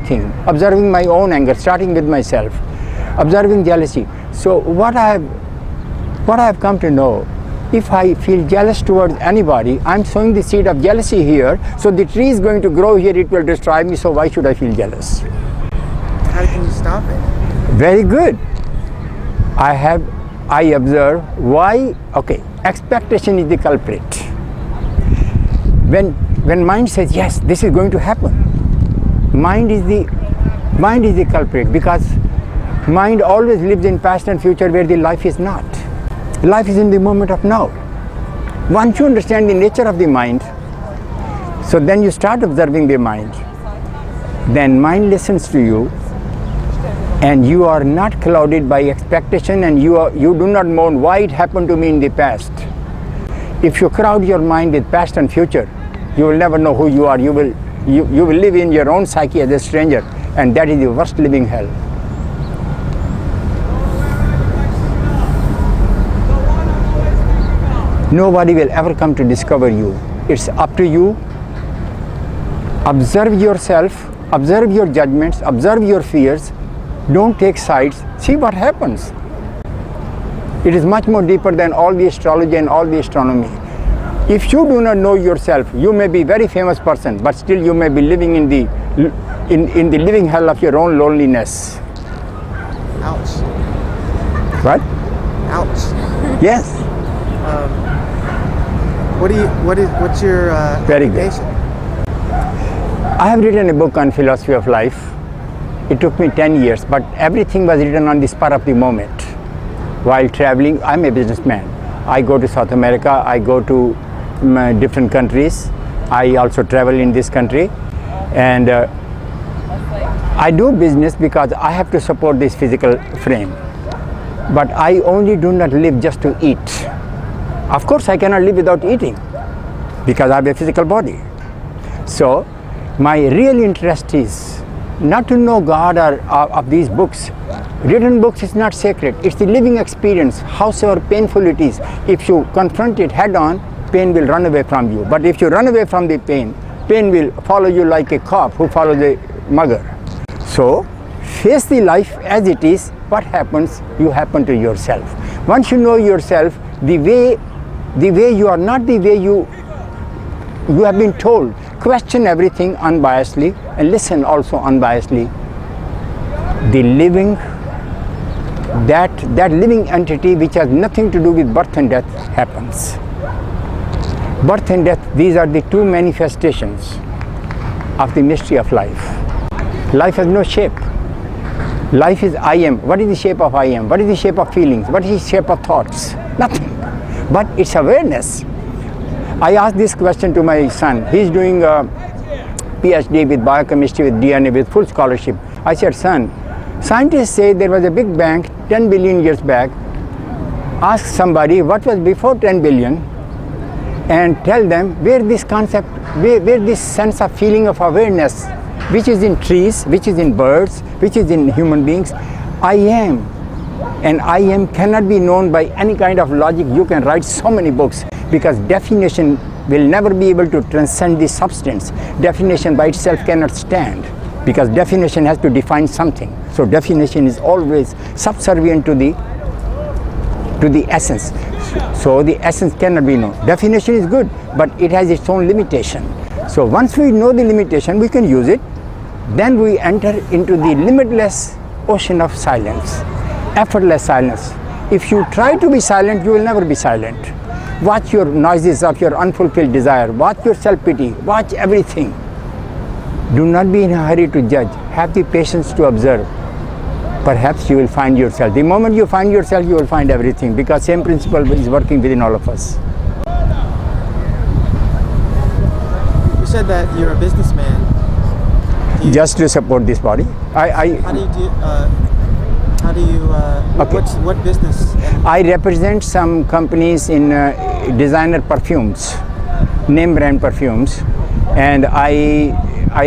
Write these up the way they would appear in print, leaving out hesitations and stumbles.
everything, observing my own anger, starting with myself, observing jealousy. So what I have come to know, if I feel jealous towards anybody, I'm sowing the seed of jealousy here, so the tree is going to grow here, it will destroy me, so why should I feel jealous? How can you stop it? Very good. I observe why, okay, expectation is the culprit. When mind says, yes, this is going to happen, mind is the culprit, because mind always lives in past and future where the life is not. Life is in the moment of now. Once you understand the nature of the mind, so then you start observing the mind. Then mind listens to you, and you are not clouded by expectation, and you do not mourn why it happened to me in the past. If you crowd your mind with past and future, you will never know who you are. You will live in your own psyche as a stranger, and that is the worst living hell. Nobody will ever come to discover you. It's up to you. Observe yourself, observe your judgments, observe your fears. Don't take sides. See what happens. It is much more deeper than all the astrology and all the astronomy. If you do not know yourself, you may be a very famous person, but still you may be living in the living hell of your own loneliness. Ouch. What? Ouch. Yes. What's your Very good. occupation? I have written a book on philosophy of life. It took me 10 years, but everything was written on the spur of the moment. While traveling, I'm a businessman. I go to South America, I go to different countries. I also travel in this country. And I do business because I have to support this physical frame. But I only do not live just to eat. Of course, I cannot live without eating because I have a physical body. So my real interest is not to know God or of these books. Written books is not sacred. It's the living experience, howsoever painful it is. If you confront it head on, pain will run away from you. But if you run away from the pain, pain will follow you like a cop who follows a mugger. So face the life as it is. What happens, you happen to yourself. Once you know yourself, the way you are not the way you have been told. Question everything unbiasedly and listen also unbiasedly. The living, that living entity which has nothing to do with birth and death happens. Birth and death, these are the two manifestations of the mystery of life. Life has no shape. Life is I am. What is the shape of I am? What is the shape of feelings? What is the shape of thoughts? Nothing. But it's awareness. I asked this question to my son. He's doing a PhD with biochemistry with DNA with full scholarship. I said, son, scientists say there was a big bang 10 billion years back. Ask somebody what was before 10 billion and tell them where this concept, where this sense of feeling of awareness, which is in trees, which is in birds, which is in human beings, I am. And I am cannot be known by any kind of logic. You can write so many books because definition will never be able to transcend the substance. Definition by itself cannot stand because definition has to define something. So definition is always subservient to the essence. So the essence cannot be known. Definition is good, but it has its own limitation. So once we know the limitation, we can use it. Then we enter into the limitless ocean of silence, effortless silence. If you try to be silent, you will never be silent. Watch your noises of your unfulfilled desire. Watch your self-pity. Watch everything. Do not be in a hurry to judge. Have the patience to observe. Perhaps you will find yourself. The moment you find yourself, you will find everything because same principle is working within all of us. You said that you're a businessman. Just to support this body. How do you Okay. what business? I represent some companies in designer perfumes, name brand perfumes, and I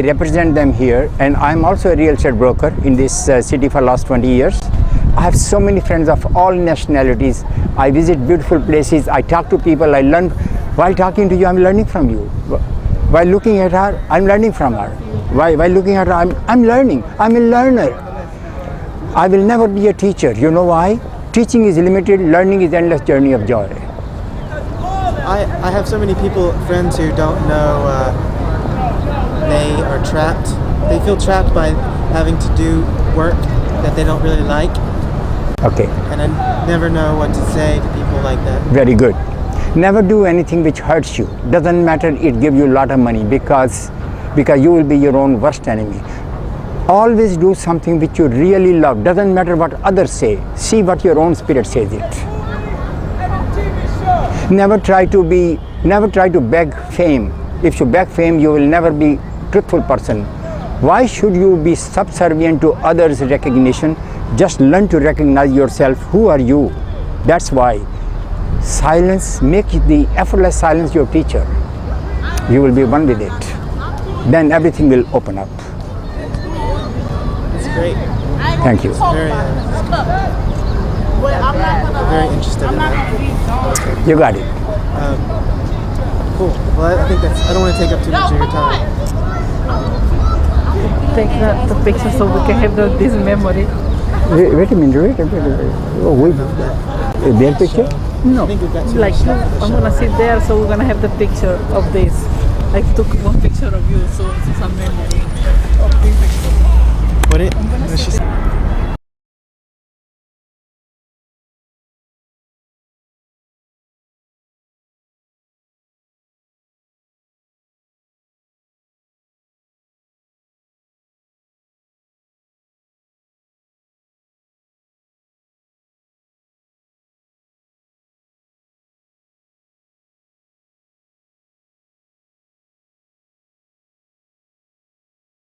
represent them here, and I'm also a real estate broker in this city for last 20 years. I have so many friends of all nationalities. I visit beautiful places, I talk to people, I learn. While talking to you, I'm learning from you. While looking at her, I'm learning from her. Why looking at her? I'm learning. I'm a learner. I will never be a teacher. You know why? Teaching is limited, learning is endless journey of joy. I have so many friends who don't know they are trapped. They feel trapped by having to do work that they don't really like. Okay, And I never know what to say to people like that. very good. Never do anything which hurts you. Doesn't matter it gives you a lot of money because you will be your own worst enemy. Always do something which you really love. Doesn't matter what others say. See what your own spirit says it. Never try to beg fame. If you beg fame, you will never be truthful person. Why should you be subservient to others' recognition? Just learn to recognize yourself. Who are you? That's why. Silence, make the effortless silence your teacher. You will be one with it. Then everything will open up. It's great. Thank you. Very, very interested in that. You got it. Cool. Well, I think I don't want to take up too much of your time. Take the picture so we can have this memory. Wait a minute. Oh, wait. Their picture? No. I think we've got too Like, much stuff. I'm gonna sit there, so we're gonna have the picture of this. I took one picture of you, so it's a memory.